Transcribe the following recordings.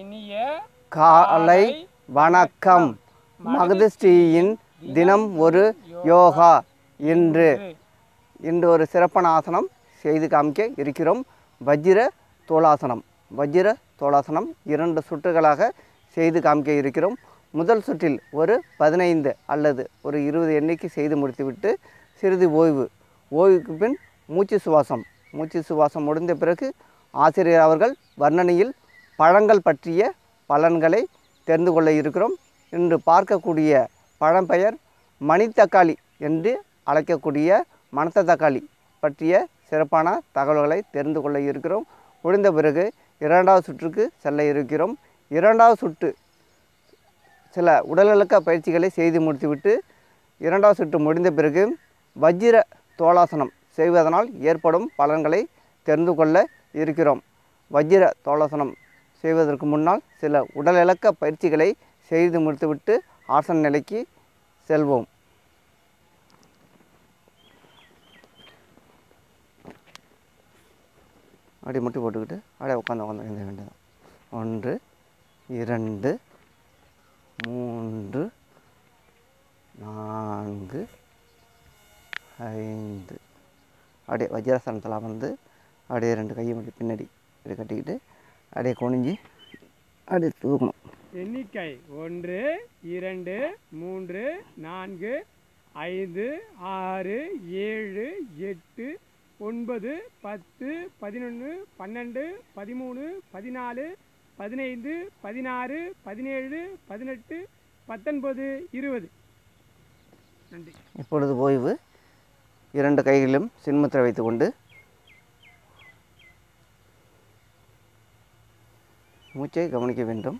இனிய காலை வணக்கம். மகதிஷ்டியின் தினம் ஒரு யோகா என்று ஒரு சிறப்பான ஆசனம் செய்து காமிக்க இருக்கிறோம். வஜ்ர தோளாசனம். வஜ்ர தோளாசனம் 2 சுற்றுகளாக செய்து காமிக்க இருக்கிறோம். முதல் சுற்றில் ஒரு 15 அல்லது ஒரு 20 எண்ணிக்கை செய்து முடித்துவிட்டு சிறிது ஓய்வுக்கு பின் மூச்சு சுவாசம் முடிந்த பிறகு ஆசிரியர் அவர்கள் வர்ணனையில் பழங்கள் பற்றிய பலன்களை தெரிந்து கொள்ள இருக்கிறோம். இன்று பார்க்கக்கூடிய பழம்பெயர் மணித்தக்காளி என்று அழைக்கக்கூடிய மணத்தக்காளி பற்றிய சிறப்பான தகவல்களை தெரிந்து கொள்ள இருக்கிறோம். முடிந்த பிறகு 2வது சுற்றுக்கு செல்ல இருக்கிறோம். 2வது சுற்று சில உடல்நலக்க பயிற்சிகளை செய்து முடித்துவிட்டு 2வது சுற்று முடிந்த பிறகு வஜ்ர தோளாசனம் செய்வதனால் ஏற்படும் பலன்களை தெரிந்து கொள்ள இருக்கிறோம். வஜ்ர தோளாசனம் செய்வதற்கு முன்னால் சில உடலிளக்க பயிற்சிகளை செய்து முடித்துவிட்டு ஆசன நிலைக்கு செல்வோம். அப்படி முட்டி போட்டுக்கிட்டு அப்படியே உட்காந்து எழுத வேண்டியதான். 1 2 3 4 5 அப்படியே வஜ்ராசனத்தில் அமர்ந்து அப்படியே 2 கையை மட்டும் பின்னாடி இப்படி கட்டிக்கிட்டு அப்படியே குனிஞ்சி அப்படியே தூக்கணும். எண்ணிக்கை 1 2 3 4 5 6 7 8 9 10 11 12 13 14 15 16 17 18 19 20. நன்றி. இப்பொழுது ஓய்வு. 2 கைகளிலும் சின்முத்திரை வைத்துக்கொண்டு மூச்சை கவனிக்க வேண்டும்.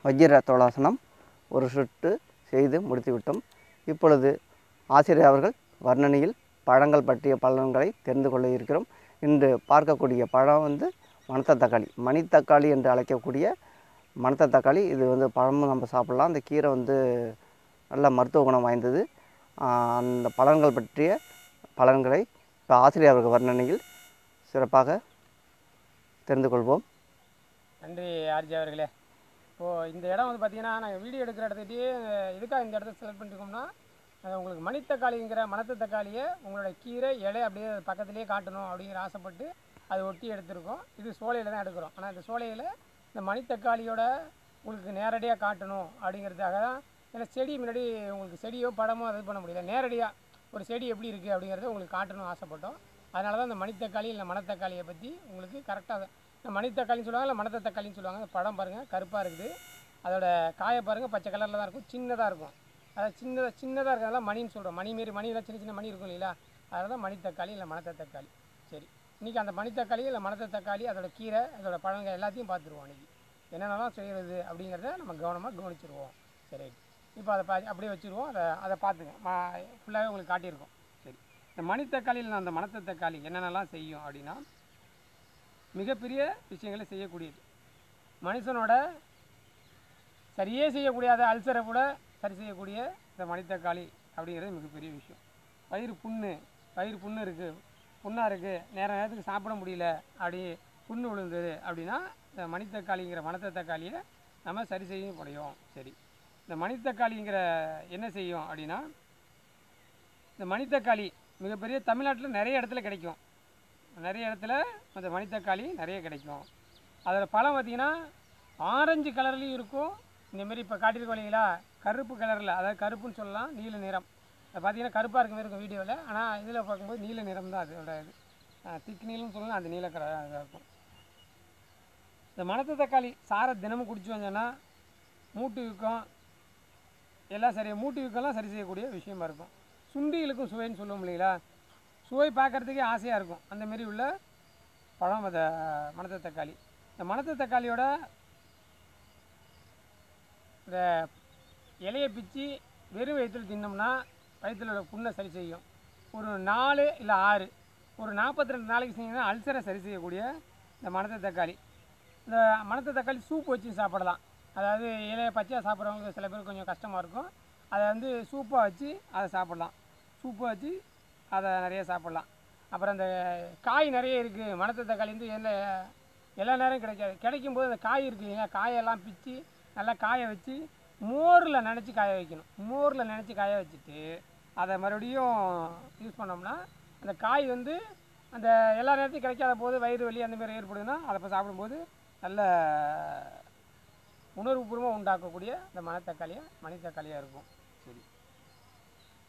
வஜ்ர தோளாசனம் ஒரு சுற்று செய்து முடித்துவிட்டோம். இப்பொழுது ஆசிரியர் அவர்கள் வர்ணனையில் பழங்கள் பற்றிய பலன்களை தெரிந்து கொள்ள இருக்கிறோம். இன்று பார்க்கக்கூடிய பழம் மணித்தக்காளி என்று அழைக்கக்கூடிய மணத்தக்காளி. இது பழமும் நம்ம சாப்பிட்லாம். அந்த கீரை நல்ல மருத்துவ குணம் வாய்ந்தது. அந்த பலன்கள் பற்றிய பலன்களை இப்போ ஆசிரியர் அவர்கள் வர்ணனையில் சிறப்பாக தெரிந்து கொள்வோம். நன்றி ஆர்ஜி அவர்களே. இப்போது இந்த இடம் பார்த்திங்கன்னா நாங்கள் வீடியோ எடுக்கிற இடத்துக்கிட்டே எதுக்காக இந்த இடத்த செலக்ட் பண்ணியிருக்கோம்னா, உங்களுக்கு மணித்தக்காளிங்கிற மணத்தக்காளியை உங்களோட கீரை இலை அப்படியே பக்கத்துலேயே காட்டணும் அப்படிங்கிற ஆசைப்பட்டு அதை ஒட்டி எடுத்திருக்கோம். இது சோலையில் தான் எடுக்கிறோம். ஆனால் இந்த சோலையில் இந்த மணித்தக்காளியோட உங்களுக்கு நேரடியாக காட்டணும் அப்படிங்கிறதுக்காக தான். ஏன்னா செடி முன்னாடி உங்களுக்கு செடியோ படமோ அது பண்ண முடியல, நேரடியாக ஒரு செடி எப்படி இருக்குது அப்படிங்கிறத உங்களுக்கு காட்டணும்னு ஆசைப்பட்டோம். அதனால தான் இந்த மணித்தக்காளி இல்லை மணத்தக்காளியை பற்றி உங்களுக்கு கரெக்டாக இந்த மணித்தக்காளின்னு சொல்லுவாங்க, இல்லை மணத்தக்காளின்னு சொல்லுவாங்க. அந்த படம் பாருங்கள், கருப்பாக இருக்குது. அதோட காயை பாருங்கள், பச்சை கலரில் தான் இருக்கும், சின்னதாக இருக்கும். அதாவது சின்னதாக இருக்கிறதால மணின்னு சொல்கிறோம். மணியெல்லாம் சின்ன சின்ன மணி இருக்கும் இல்லைங்களா, அதனால தான் மணித்தக்காளி இல்லை மணத்தக்காளி. சரி, இன்றைக்கி அந்த மணித்தக்காளி இல்லை மணத்தக்காளி அதோட கீரை அதோட பழங்கள் எல்லாத்தையும் பார்த்துருவோம். இன்றைக்கி என்னென்னலாம் செய்கிறது அப்படிங்கிறத நம்ம கவனிச்சிருவோம். சரி, இப்போ அதை அப்படியே வச்சுருவோம். அதை பார்த்துங்க, ஃபுல்லாகவே உங்களுக்கு காட்டியிருக்கோம். சரி, இந்த மணித்தக்காளியில் அந்த மணத்தக்காளி என்னென்னலாம் செய்யும் அப்படின்னா, மிகப்பெரிய விஷயங்களை செய்யக்கூடியது. மனுஷனோட சரியே செய்யக்கூடியதை அல்சரை கூட சரி செய்யக்கூடிய இந்த மணித்தக்காளி அப்படிங்கிறது மிகப்பெரிய விஷயம். வயிறு புண்ணு இருக்குது, புண்ணாக இருக்குது, நேரத்துக்கு சாப்பிட முடியல, அப்படி புண்ணு விழுந்தது அப்படின்னா இந்த மணித்தக்காளிங்கிற மணத்தக்காளியை நம்ம சரி செய்ய முடியும். சரி, இந்த மணித்தக்காளிங்கிற என்ன செய்யும் அப்படின்னா, இந்த மணித்தக்காளி மிகப்பெரிய தமிழ்நாட்டில் நிறைய இடத்துல கிடைக்கும். நிறைய இடத்துல அந்த மணித்தக்காளி நிறைய கிடைக்கும். அதில் பழம் பார்த்திங்கன்னா ஆரஞ்சு கலர்லேயும் இருக்கும். இந்தமாரி இப்போ காட்டியிருக்கோம் இல்லைங்களா, கருப்பு கலரில், அதாவது கருப்புன்னு சொல்லலாம், நீல நிறம். அதை பார்த்திங்கன்னா கருப்பாக இருக்க மாதிரி இருக்கும் வீடியோவில். ஆனால் இதில் பார்க்கும்போது நீல நிறம் தான் அதோட இது. திக் நீளம்னு சொல்லலாம், அது நீல கலராக இருக்கும். இந்த மணத்தக்காளி சாரை தினமும் குடிச்சு வந்தோன்னா மூட்டு வீக்கம் எல்லாம் மூட்டு வீக்கம்லாம் சரி செய்யக்கூடிய விஷயமா இருக்கும். சுண்டிகளுக்கும் சுவைன்னு சொல்லுவோம் இல்லைங்களா, சுவை பார்க்குறதுக்கே ஆசையாக இருக்கும். அந்தமாரி உள்ள பழம் அந்த மணத்தக்காளி. இந்த மணத்தக்காளியோட இந்த இலையை பிச்சு வெறும் வயிற்றில் தின்னோம்னா வயிற்றில் உள்ள புண்ணை சரி செய்யும். ஒரு 4 இல்லை 6 ஒரு 42 நாளைக்கு செஞ்சீங்கன்னா அல்சரை சரி செய்யக்கூடிய இந்த மணத்தக்காளி இந்த மணத்த தக்காளி சூப் வச்சு சாப்பிடலாம். அதாவது இலையை பச்சையாக சாப்பிட்றவங்களுக்கு சில பேருக்கு கொஞ்சம் கஷ்டமாக இருக்கும். அதை வந்து சூப்பாக வச்சு அதை சாப்பிட்லாம். சூப்பாக வச்சு அதை நிறைய சாப்பிட்லாம். அப்புறம் அந்த காய் நிறைய இருக்குது. மணத்த தக்காளி வந்து எல்லா நேரம் கிடைக்காது. கிடைக்கும்போது அந்த காய் இருக்குது இல்லைங்களா, காயெல்லாம் பிச்சு நல்லா காய வச்சு மோரில் நினச்சி காய வைக்கணும். மோரில் நினச்சி காய வச்சுட்டு அதை மறுபடியும் யூஸ் பண்ணோம்னா அந்த காய் வந்து அந்த எல்லா நேரத்தையும் கிடைக்காத போது வயிறு வலி அந்த மாதிரி ஏற்படுதுன்னா அதை இப்போ சாப்பிடும்போது நல்ல உணர்வுபூர்வமாக உண்டாக்கக்கூடிய இந்த மணித்தக்காளியாக இருக்கும். சரி,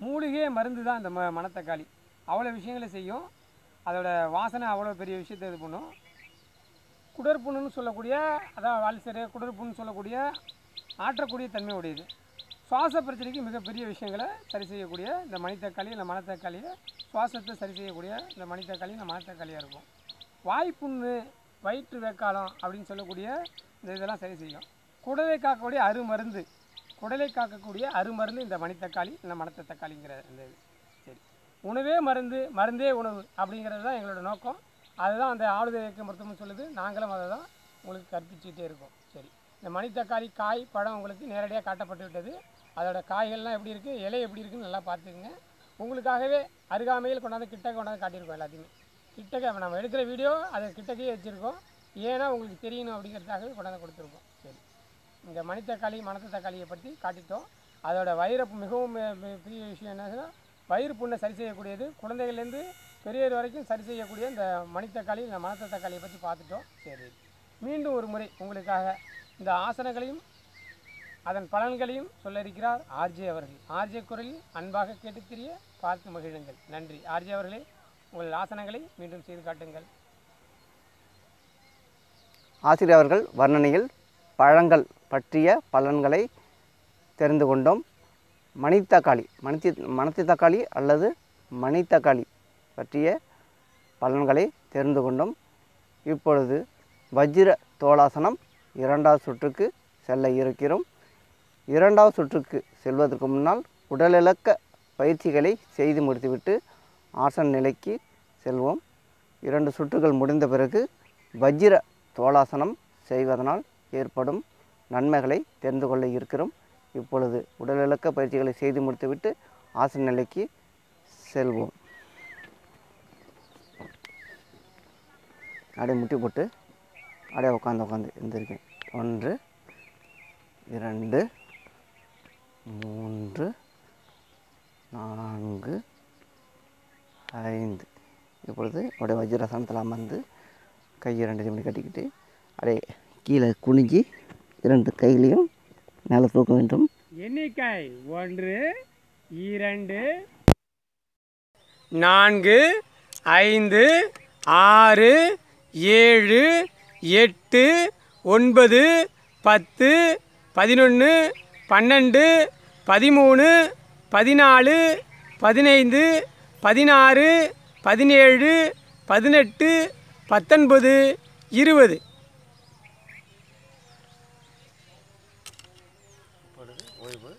மூலிகை மருந்து தான் இந்த மணத்தக்காளி. அவ்வளோ விஷயங்களை செய்யும். அதோட வாசனை அவ்வளோ பெரிய விஷயத்தை இது பண்ணும். குடற்புண்ணுன்னு சொல்லக்கூடிய, அதான் வால்சரு குடற்புண்ணுன்னு சொல்லக்கூடிய ஆற்றக்கூடிய தன்மை உடையது. சுவாச பிரச்சனைக்கு மிகப்பெரிய விஷயங்களை சரி செய்யக்கூடிய இந்த மணித்தக்காளி இல்லை மணத்தக்காளியை, சுவாசத்தை சரி செய்யக்கூடிய இந்த மணித்தக்காளி இந்த மணத்தக்காளியாக இருக்கும். வாய்ப்புண்ணு, வயிற்று வேக்காலம் அப்படின்னு சொல்லக்கூடிய இந்த இதெல்லாம் சரி செய்யும். குடலை காக்கக்கூடிய அருமருந்து, குடலை காக்கக்கூடிய அருமருந்து இந்த மணித்தக்காளி இல்லை மணத்த தக்காளிங்கிற இந்த இது. சரி, உணவே மருந்து, மருந்தே உணவு அப்படிங்கிறது தான் எங்களோட நோக்கம். அதுதான் அந்த ஆளுதை இயக்க மருத்துவம்னு சொல்லுது. நாங்களும் அதை தான் உங்களுக்கு கற்பிச்சுக்கிட்டே இருக்கோம். சரி, இந்த மணித்தக்காளி காய் பழம் உங்களுக்கு நேரடியாக காட்டப்பட்டு விட்டது. அதோட காய்கள்லாம் எப்படி இருக்குது, இலை எப்படி இருக்குதுன்னு நல்லா பார்த்துக்குங்க. உங்களுக்காகவே அருகாமையில் கொண்டாந்து கிட்டக்க கொண்டாந்து காட்டியிருக்கோம். எல்லாத்தையுமே கிட்டக்க நம்ம எடுக்கிற வீடியோ அதை கிட்டக்கே வச்சுருக்கோம். ஏன்னா உங்களுக்கு தெரியணும் அப்படிங்கிறதுக்காகவே கொண்டாந்து கொடுத்துருக்கோம். சரி, இந்த மணித்தக்காளி மணத்த தக்காளியை பற்றி காட்டிட்டோம். அதோட வயிறு மிகவும் பெரிய விஷயம் என்னன்னா, வயிறு புண்ணை சரி செய்யக்கூடியது. குழந்தைகள்லேருந்து பெரியவர் வரைக்கும் சரி செய்யக்கூடிய இந்த மணித்தக்காளி இந்த மணத்த தக்காளியை பற்றி பார்த்துட்டோம். சரி, மீண்டும் ஒரு முறை உங்களுக்காக இந்த ஆசனங்களையும் அதன் பலன்களையும் சொல்ல இருக்கிறார் ஆர்ஜே அவர்கள். ஆர்ஜே குரலில் அன்பாக கேட்டுத் தெரிய பார்த்து மகிழுங்கள். நன்றி ஆர்ஜே அவர்களே. உங்கள் ஆசனங்களை மீண்டும் செய்து காட்டுங்கள். ஆசிரியர் அவர்கள் வர்ணனையில் பழங்கள் பற்றிய பலன்களை தெரிந்து கொண்டோம். மணத்தி தக்காளி அல்லது மணித்தக்காளி பற்றிய பலன்களை தெரிந்து கொண்டோம். இப்பொழுது வஜ்ர தோளாசனம் 2வது சுற்றுக்கு செல்ல இருக்கிறோம். 2வது சுற்றுக்கு செல்வதற்கு முன்னால் உடலிளக்க பயிற்சிகளை செய்து முடித்துவிட்டு ஆசன நிலைக்கு செல்வோம். 2 சுற்றுகள் முடிந்த பிறகு வஜ்ர தோளாசனம் செய்வதனால் ஏற்படும் நன்மைகளை தெரிந்து கொள்ள இருக்கிறோம். இப்பொழுது உடலிளக்க பயிற்சிகளை செய்து முடித்துவிட்டு ஆசன நிலைக்கு செல்வோம். அப்படியே முட்டி போட்டு அப்படியே உட்காந்து எழுந்திருக்கேன். 1 2 3 4 5. இப்பொழுது அப்படியே வஜ்ராசனத்தில் அமர்ந்து கையை 2 இப்படி கட்டிக்கிட்டு அப்படியே கீழே குனிஞ்சி 2 கைகளையும் மேலே தூக்க வேண்டும். எண்ணிக்கை 1 2 4 5 6 7 8 9 10 11 12 13 14 15 16 17 18 19 20. ஓய்வு.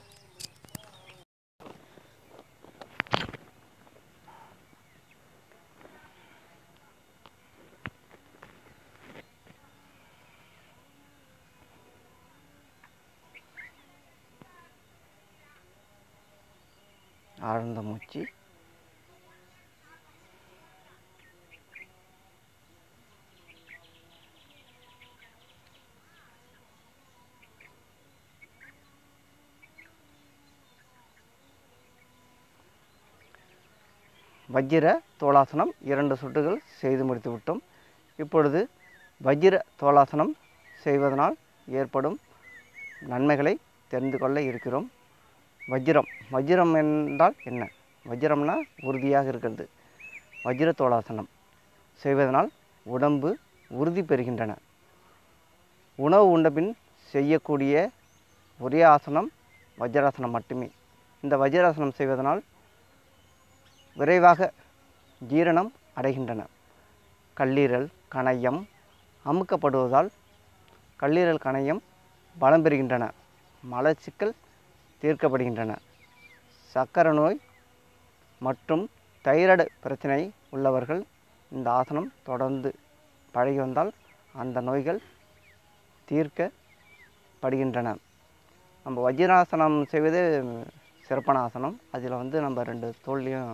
ஆழ்ந்த மூச்சு. வஜ்ர தோளாசனம் 2 சுற்றுகள் செய்து முடித்து விட்டோம். இப்பொழுது வஜ்ர தோளாசனம் செய்வதனால் ஏற்படும் நன்மைகளை தெரிந்து கொள்ள இருக்கிறோம். வஜ்ரம் என்றால் என்ன? வஜ்ரம்னா உறுதியாக இருக்கிறது. வஜ்ர தோளாசனம் செய்வதனால் உடம்பு உறுதி பெறுகின்றன. உணவு உண்டபின் செய்யக்கூடிய ஒரே ஆசனம் வஜ்ராசனம் மட்டுமே. இந்த வஜ்ராசனம் செய்வதனால் விரைவாக ஜீரணம் அடைகின்றன. கல்லீரல் கணையம் அமுக்கப்படுவதால் கல்லீரல் கணையம் பலம் பெறுகின்றன. மலச்சிக்கல் தீர்க்கப்படுகின்றன. சர்க்கரை நோய் மற்றும் தைராய்டு பிரச்சனை உள்ளவர்கள் இந்த ஆசனம் தொடர்ந்து பழகி வந்தால் அந்த நோய்கள் தீர்க்கப்படுகின்றன. நம்ம வஜ்ராசனம் செய்வது சிறப்பான ஆசனம். அதில் வந்து நம்ம 2 தோள்லையும்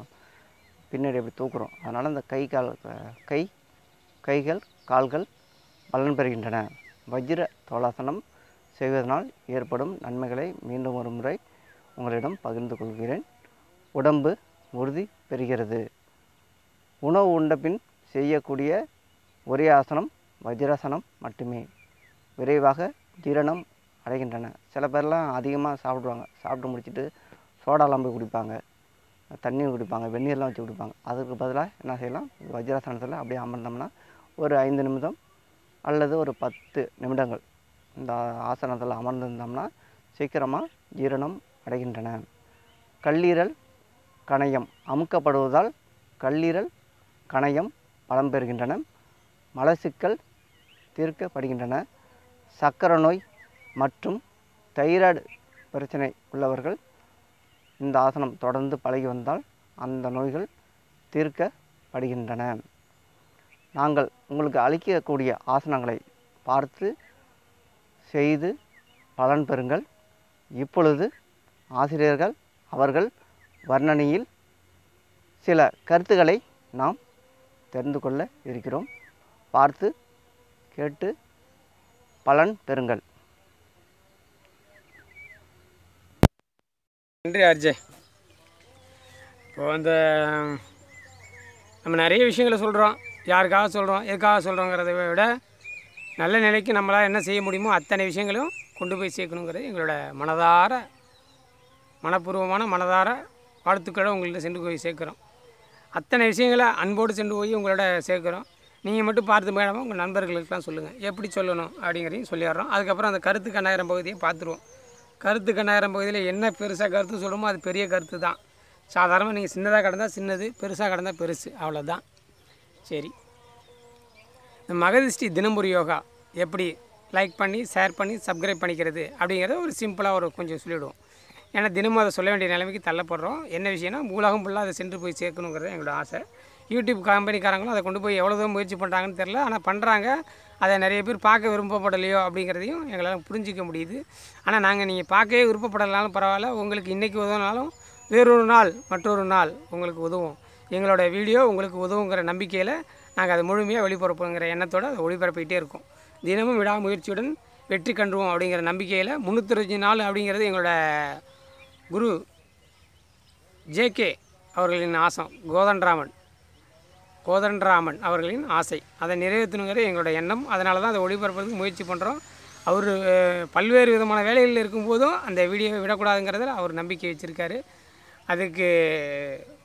பின்னாடி அப்படி தூக்குறோம். அதனால் அந்த கைகள் கால்கள் பலன் பெறுகின்றன. வஜ்ர தோளாசனம் செய்வதனால் ஏற்படும் நன்மைகளை மீண்டும் ஒரு முறை உங்களிடம் பகிர்ந்து கொள்கிறேன். உடம்பு உறுதி பெறுகிறது. உணவு உண்ட பின் செய்யக்கூடிய ஒரே ஆசனம் வஜ்ராசனம் மட்டுமே. விரைவாக ஜீரணம் அடைகின்றன. சில பேர்லாம் அதிகமாக சாப்பிடுவாங்க. சாப்பிட்டு முடிச்சுட்டு சோடாலாம் போய் குடிப்பாங்க, தண்ணி குடிப்பாங்க, வெந்நீர்லாம் வச்சு குடிப்பாங்க. அதுக்கு பதிலாக என்ன செய்யலாம், வஜ்ராசனத்தில் அப்படியே அமர்ந்தோம்னா ஒரு 5 நிமிடம் அல்லது ஒரு 10 நிமிடங்கள் இந்த ஆசனத்தில் அமர்ந்திருந்தோம்னா சீக்கிரமாக ஜீரணம் அடைகின்றன. கல்லீரல் கணையம் அமுக்கப்படுவதால் கல்லீரல் கணையம் பலம் பெறுகின்றன. மலச்சிக்கல் தீர்க்கப்படுகின்றன. சர்க்கரை நோய் மற்றும் தைராய்டு பிரச்சனை உள்ளவர்கள் இந்த ஆசனம் தொடர்ந்து பழகி வந்தால் அந்த நோய்கள் தீர்க்கப்படுகின்றன. நாங்கள் உங்களுக்கு அளிக்கக்கூடிய ஆசனங்களை பார்த்து செய்து பலன் பெறுங்கள். இப்பொழுது ஆசிரியர்கள் அவர்கள் வர்ணனையில் சில கருத்துக்களை நாம் தெரிந்து கொள்ள இருக்கிறோம். பார்த்து கேட்டு பலன் பெறுங்கள். நன்றி ஆர்ஜே. இப்போ அந்த நம்ம நிறைய விஷயங்களை சொல்கிறோம். யாருக்காக சொல்கிறோம், எதுக்காக சொல்கிறோங்கிறத விட நல்ல நிலைக்கு நம்மளால் என்ன செய்ய முடியுமோ அத்தனை விஷயங்களும் கொண்டு போய் சேர்க்கணுங்கிறது எங்களோட மனதார வாழ்த்துக்களை உங்கள்கிட்ட சென்று போய் சேர்க்குறோம். அத்தனை விஷயங்களை அன்போடு சென்று போய் உங்களோட சேர்க்குறோம். நீங்கள் மட்டும் பார்த்து மேடமாக உங்கள் நண்பர்களுக்கெலாம் சொல்லுங்கள். எப்படி சொல்லணும் அப்படிங்கிறதையும் சொல்லிடுறோம். அதுக்கப்புறம் அந்த கருத்து கண்ணாயிரம் பகுதியை பார்த்துருவோம். கருத்து கண்ணாயிரம் பகுதியில் என்ன பெருசாக கருத்து சொல்லுமோ அது பெரிய கருத்து தான். சாதாரணமாக நீங்கள் சின்னதாக கடந்தால் சின்னது, பெருசாக கடந்தால் பெருசு, அவ்வளோதான். சரி, இந்த மகதிஷ்டி தினம்புரி யோகா எப்படி லைக் பண்ணி ஷேர் பண்ணி சப்ஸ்கிரைப் பண்ணிக்கிறது அப்படிங்கிறத ஒரு சிம்பிளாக கொஞ்சம் சொல்லிவிடுவோம். ஏன்னா தினமும் அதை சொல்ல வேண்டிய நிலைமைக்கு தள்ளப்படுறோம். என்ன விஷயம்னா உலகம் ஃபுல்லாக அதை சென்று போய் சேர்க்கணுங்கிறது எங்களோட ஆசை. யூடியூப் கம்பெனிக்காரங்களும் அதை கொண்டு போய் எவ்வளோ தூரம் முயற்சி பண்ணுறாங்கன்னு தெரில. ஆனால் பண்ணுறாங்க. அதை நிறைய பேர் பார்க்க விருப்பப்படலையோ அப்படிங்கிறதையும் எங்களால் புரிஞ்சிக்க முடியுது. ஆனால் நீங்கள் பார்க்கவே விருப்பப்படலைனாலும் பரவாயில்ல, உங்களுக்கு இன்றைக்கி உதவினாலும் வேறொரு நாள் மற்றொரு நாள் உங்களுக்கு உதவும். எங்களோட வீடியோ உங்களுக்கு உதவுங்கிற நம்பிக்கையில் நாங்கள் அதை முழுமையாக ஒளிபரப்புங்கிற எண்ணத்தோடு அதை ஒளிபரப்பிக்கிட்டே இருக்கோம். தினமும் விடாமுயற்சியுடன் வெற்றி கண்டுவோம் அப்படிங்கிற நம்பிக்கையில் 365 நாள் அப்படிங்கிறது எங்களோட குரு ஜேகே அவர்களின் ஆசம், கோதண்டராமன் அவர்களின் ஆசை. அதை நிறைவேற்றணுங்கிற எங்களோட எண்ணம். அதனால தான் அதை ஒளிபரப்புறதுக்கு முயற்சி பண்ணுறோம். அவர் பல்வேறு விதமான வேலைகளில் இருக்கும்போதும் அந்த வீடியோவை விடக்கூடாதுங்கிறதில் அவர் நம்பிக்கை வச்சுருக்காரு. அதுக்கு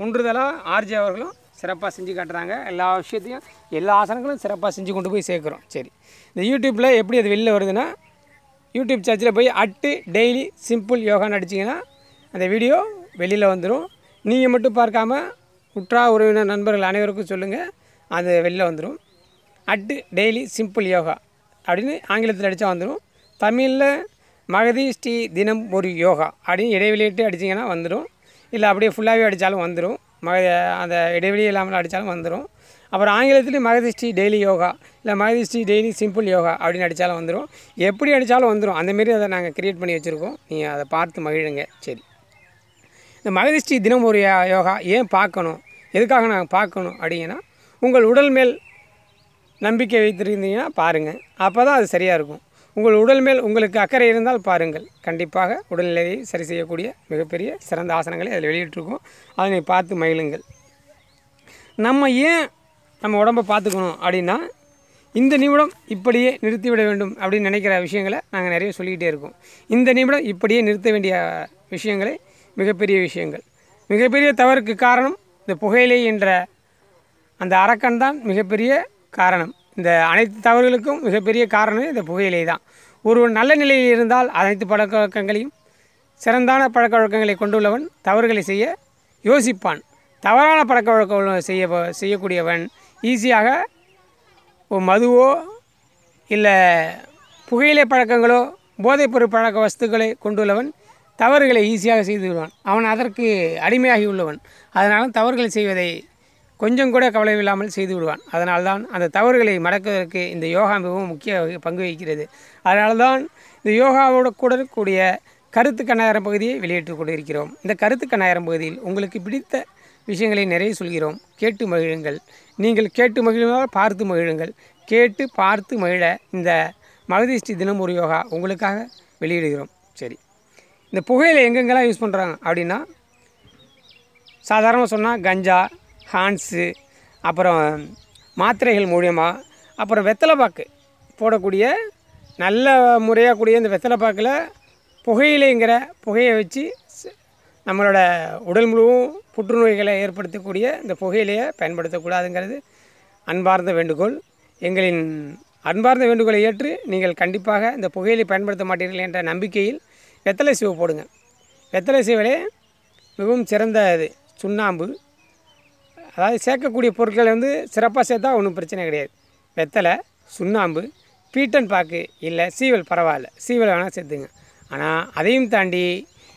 ஒன்றுதலாக ஆர்ஜே அவர்களும் சிறப்பாக செஞ்சு காட்டுறாங்க. எல்லா விஷயத்தையும் எல்லா ஆசனங்களும் சிறப்பாக செஞ்சு கொண்டு போய் சேர்க்குறோம். சரி, இந்த யூடியூப்பில் எப்படி அது வெளில வருதுன்னா, யூடியூப் சர்ச்சில் போய் @daily simple யோகான்னு அடிச்சிங்கன்னா அந்த வீடியோ வெளியில் வந்துடும். நீங்கள் மட்டும் பார்க்காம உற்றார் உறவினர் நண்பர்கள் அனைவருக்கும் சொல்லுங்கள், அது வெளியில் வந்துடும். @daily simple யோகா அப்படின்னு ஆங்கிலத்தில் அடித்தா வந்துடும். தமிழில் மகதிஷ்டி தினம் ஒரு யோகா அப்படின்னு இடைவெளியிட்டு அடிச்சிங்கன்னா வந்துடும். இல்லை அப்படியே ஃபுல்லாகவே அடித்தாலும் வந்துடும். அந்த இடைவெளி இல்லாமல் அடித்தாலும் வந்துடும். அப்புறம் ஆங்கிலத்துலேயும் மகதிஷ்டி டெய்லி யோகா இல்லை மகதிஷ்டி டெய்லி சிம்பிள் யோகா அப்படின்னு அடித்தாலும் வந்துடும். எப்படி அடித்தாலும் வந்துடும். அந்தமாரி அதை நாங்கள் க்ரியேட் பண்ணி வச்சுருக்கோம். நீங்கள் அதை பார்த்து மகிழுங்க. சரி, இந்த மகதிஷ்டி தினம் ஒரு யோகா ஏன் பார்க்கணும், எதுக்காக நாங்கள் பார்க்கணும் அப்படிங்கன்னா, உங்கள் உடல் மேல் நம்பிக்கை வைத்திருந்தீங்கன்னா பாருங்கள். அப்போ தான் அது சரியாக இருக்கும். உங்கள் உடல் மேல் உங்களுக்கு அக்கறை இருந்தால் பாருங்கள். கண்டிப்பாக உடல்நிலையை சரி செய்யக்கூடிய மிகப்பெரிய சிறந்த ஆசனங்களை அதில் வெளியிட்டிருக்கோம். அதனை பார்த்து மகிழுங்கள். நம்ம ஏன் நம்ம உடம்பை பார்த்துக்கணும் அப்படின்னா, இந்த நிமிடம் இப்படியே நிறுத்திவிட வேண்டும் அப்படின்னு நினைக்கிற விஷயங்களை நாங்கள் நிறைய சொல்லிக்கிட்டே இருக்கோம். இந்த நிமிடம் இப்படியே நிறுத்த வேண்டிய விஷயங்களை மிகப்பெரிய விஷயங்கள். மிகப்பெரிய தவறுக்கு காரணம் இந்த புகையிலை என்ற அந்த அரக்கன் தான் மிகப்பெரிய காரணம். இந்த அனைத்து தவறுகளுக்கும் மிகப்பெரிய காரணம் இந்த புகையிலை தான். ஒருவன் நல்ல நிலையில் இருந்தால் அனைத்து பழக்க வழக்கங்களையும் சிறந்தான பழக்க வழக்கங்களை கொண்டுள்ளவன் தவறுகளை செய்ய யோசிப்பான். தவறான பழக்க வழக்கம் செய்யக்கூடியவன் ஈஸியாக மதுவோ இல்லை புகையிலை பழக்கங்களோ போதைப்பொருள் பழக்க வஸ்துக்களை கொண்டுள்ளவன் தவறுகளை ஈஸியாக செய்து விடுவான். அவன் அதற்கு அடிமையாகி உள்ளவன். அதனால் தவறுகளை செய்வதை கொஞ்சம் கூட கவலை இல்லாமல் செய்து விடுவான். அதனால்தான் அந்த தவறுகளை மடக்குவதற்கு இந்த யோகா மிகவும் முக்கிய பங்கு வகிக்கிறது. அதனால்தான் இந்த யோகாவோட கூட கூடிய கருத்து கண்ணாயிரம் பகுதியை வெளியிட்டு கொண்டிருக்கிறோம். இந்த கருத்து கண்ணாயிரம் பகுதியில் உங்களுக்கு பிடித்த விஷயங்களை நிறைய சொல்கிறோம். கேட்டு மகிழுங்கள். நீங்கள் கேட்டு மகிழ்ந்தால் பார்த்து மகிழுங்கள். கேட்டு பார்த்து மகிழ இந்த மகதிஷ்டி தினம் ஒரு யோகா உங்களுக்காக வெளியிடுகிறோம். சரி, இந்த புகையிலை எங்கெங்கெல்லாம் யூஸ் பண்ணுறாங்க அப்படின்னா, சாதாரணமாக சொன்னால் கஞ்சா, ஹான்ஸு, அப்புறம் மாத்திரைகள் மூலியமாக, அப்புறம் வெத்தலை பாக்கு போடக்கூடிய நல்ல முறையாக கூடிய இந்த வெத்தலை பாக்கில் புகையிலைங்கிற புகையை வச்சு நம்மளோட உடல் முழுவதும் புற்றுநோய்களை ஏற்படுத்தக்கூடிய இந்த புகையிலையை பயன்படுத்தக்கூடாதுங்கிறது அன்பார்ந்த வேண்டுகோள். எங்களின் அன்பார்ந்த வேண்டுகோளை ஏற்று நீங்கள் கண்டிப்பாக இந்த புகையிலை பயன்படுத்த மாட்டீர்கள் என்ற நம்பிக்கையில் வெத்தலை சீவு போடுங்க. வெத்தலை சீவிலே மிகவும் சிறந்த இது சுண்ணாம்பு, அதாவது சேர்க்கக்கூடிய பொருட்களை வந்து சிறப்பாக சேர்த்தா ஒன்றும் பிரச்சனை கிடையாது. வெத்தலை, சுண்ணாம்பு, பீட்டன் பாக்கு இல்லை சீவல் பரவாயில்ல, சீவல் வேணால் சேர்த்துங்க. ஆனால் அதையும் தாண்டி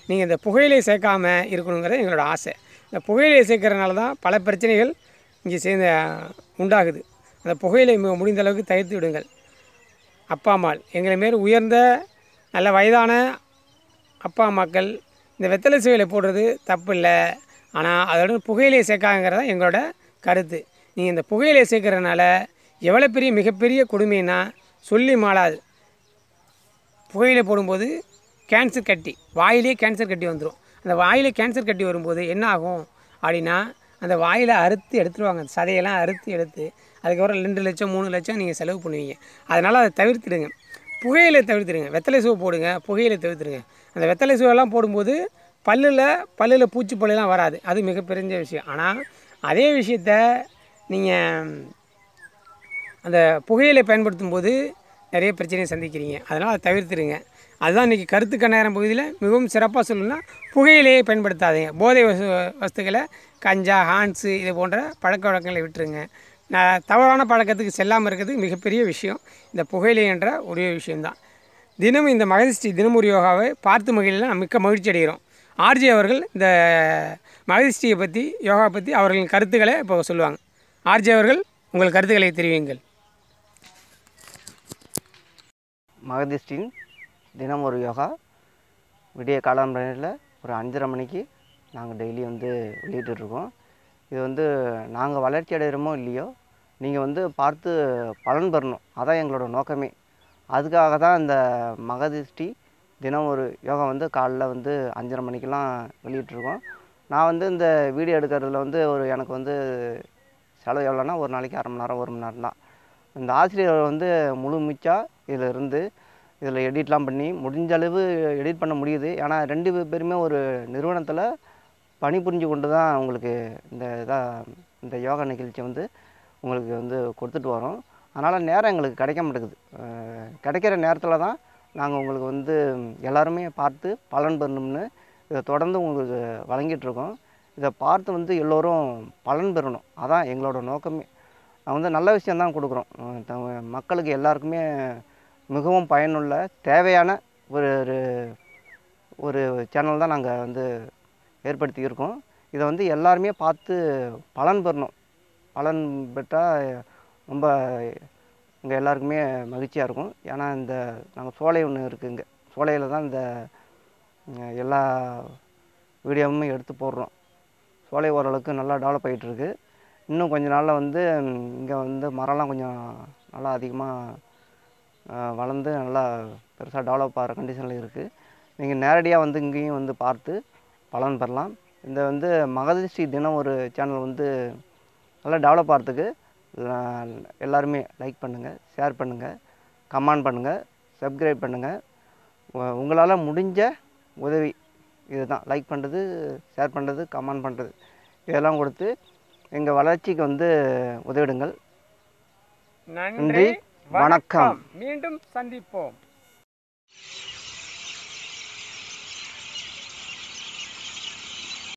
நீங்கள் இந்த புகையிலை சேர்க்காம இருக்கணுங்கிறது எங்களோட ஆசை. இந்த புகையிலை சேர்க்கறதுனால தான் பல பிரச்சனைகள் இங்கே சேர்ந்து உண்டாகுது. அந்த புகையிலை முடிந்த அளவுக்கு தவிர்த்து விடுங்கள். அப்பா அம்மாள், எங்களை மாரி உயர்ந்த நல்ல வயதான அப்பா அம்மாக்கள் இந்த வெத்தலை சீவலை போடுறது தப்பு இல்லை. ஆனால் அதோட புகையிலையை சேர்க்காங்கிறது தான் எங்களோட கருத்து. நீங்கள் இந்த புகையிலையை சேர்க்கறதுனால எவ்வளோ பெரிய மிகப்பெரிய கொடுமைன்னா சொல்லி மாளாது. புகையிலை போடும்போது கேன்சர் கட்டி, வாயிலே கேன்சர் கட்டி வந்துடும். அந்த வாயிலே கேன்சர் கட்டி வரும்போது என்ன ஆகும் அப்படின்னா, அந்த வாயில் அறுத்து எடுத்துருவாங்க. அந்த சதையெல்லாம் அறுத்து எடுத்து அதுக்கப்புறம் 2 லட்சம் 3 லட்சம் நீங்கள் செலவு பண்ணுவீங்க. அதனால் அதை தவிர்த்துடுங்க. புகையிலை தவிர்த்துடுங்க. வெத்தலை சீவு போடுங்க, புகையிலை தவிர்த்துடுங்க. அந்த வெத்தலை சீவெல்லாம் போடும்போது பல்லில் பூச்சி பல்லுலாம் வராது. அது மிகப்பெரிய விஷயம். ஆனால் அதே விஷயத்த நீங்கள் அந்த புகையிலை பயன்படுத்தும் போது நிறைய பிரச்சனையை சந்திக்கிறீங்க. அதனால் அதை தவிர்த்துடுங்க. அதுதான் இன்றைக்கி கருத்து கண்ணாயிரம் பகுதியில் மிகவும் சிறப்பாக சொல்லணும்னா, புகையிலையை பயன்படுத்தாதீங்க. போதை வஸ்துக்களை கஞ்சா, ஹான்ஸு இது போன்ற பழக்க வழக்கங்களை விட்டுருங்க. தவறான பழக்கத்துக்கு செல்லாமல் இருக்கிறது மிகப்பெரிய விஷயம். இந்த புகையிலை என்ற ஒரே விஷயம்தான். தினமும் இந்த மகதிஷ்டி தினம் ஒரு யோகாவை பார்த்து மகிழல மிக்க மகிழ்ச்சி அடைகிறோம். ஆர்ஜே அவர்கள் இந்த மகதிஷ்டியை பற்றி, யோகா பற்றி அவர்களின் கருத்துக்களை இப்போ சொல்லுவாங்க. ஆர்ஜே அவர்கள் உங்கள் கருத்துக்களை தெரிவியுங்கள். மகதிஷ்டியின் தினம் ஒரு யோகா விடிய காலம்பரையில் ஒரு 5:30 மணிக்கு நாங்கள் டெய்லி வந்து வெளியிட்டுருக்கோம். இது வந்து நாங்கள் வளர்ச்சி அடைகிறோமோ இல்லையோ, நீங்கள் வந்து பார்த்து பலன் பெறணும். அதான் எங்களோட நோக்கமே. அதுக்காக தான் இந்த மகதிஷ்டி தினம் ஒரு யோகா வந்து காலைல வந்து 5:30 மணிக்கெலாம் வெளியிட்ருக்கோம். நான் வந்து இந்த வீடியோ எடுக்கிறதுல வந்து எனக்கு வந்து செலவு எவ்வளோன்னா, ஒரு நாளைக்கு 1/2 மணி நேரம் 1 மணி நேரம் தான். இந்த ஆசிரியர் வந்து முழு மூச்சாக இதில் இருந்து இதில் எடிட்லாம் பண்ணி முடிஞ்ச அளவு எடிட் பண்ண முடியுது. ஏன்னா 2 பேருமே ஒரு நிறுவனத்தில் பணிபுரிஞ்சு கொண்டு தான் உங்களுக்கு இந்த யோகா நிகழ்ச்சி வந்து உங்களுக்கு வந்து கொடுத்துட்டு வரோம். அதனால் நேரம் எங்களுக்கு கிடைக்க மாட்டேங்குது. கிடைக்கிற நேரத்தில் தான் நாங்கள் உங்களுக்கு வந்து எல்லாருமே பார்த்து பலன் பெறணும்னு இதை தொடர்ந்து உங்களுக்கு வழங்கிட்டுருக்கோம். இதை பார்த்து வந்து எல்லோரும் பலன் பெறணும். அதான் எங்களோட நோக்கமே. நான் வந்து நல்ல விஷயந்தான் கொடுக்குறோம். மக்களுக்கு எல்லாருக்குமே மிகவும் பயனுள்ள தேவையான ஒரு சேனல் தான் நாங்கள் வந்து ஏற்படுத்தியிருக்கோம். இதை வந்து எல்லாருமே பார்த்து பலன் பெறணும். பலன் பெற்றால் ரொம்ப இங்கே எல்லாருக்குமே மகிழ்ச்சியாக இருக்கும். ஏன்னா நாங்கள் சோலை ஒன்று இருக்குது. இங்கே சோலையில் தான் இந்த எல்லா வீடியோவுமே எடுத்து போடுறோம். சோலை ஓரளவுக்கு நல்லா டெவலப் ஆகிட்டுருக்கு. இன்னும் கொஞ்ச நாளில் வந்து இங்கே வந்து மரம்லாம் கொஞ்சம் நல்லா அதிகமாக வளர்ந்து நல்லா பெருசாக டெவலப் ஆகிற கண்டிஷனில் இருக்குது. நீங்கள் நேரடியாக வந்து இங்கேயும் வந்து பார்த்து பலன் பெறலாம். இந்த வந்து மகதிஷ்டி தினம் ஒரு சேனல் வந்து நல்லா டெவலப் ஆகிறதுக்கு எல்லாருமே லைக் பண்ணுங்கள், ஷேர் பண்ணுங்கள், கமெண்ட் பண்ணுங்கள், சப்ஸ்கிரைப் பண்ணுங்கள். உங்களால் முடிஞ்ச உதவி இதுதான். லைக் பண்ணுறது, ஷேர் பண்ணுறது, கமெண்ட் பண்ணுறது, இதெல்லாம் கொடுத்து எங்கள் வளர்ச்சிக்கு வந்து உதவிடுங்கள். நன்றி, வணக்கம். மீண்டும் சந்திப்போம்.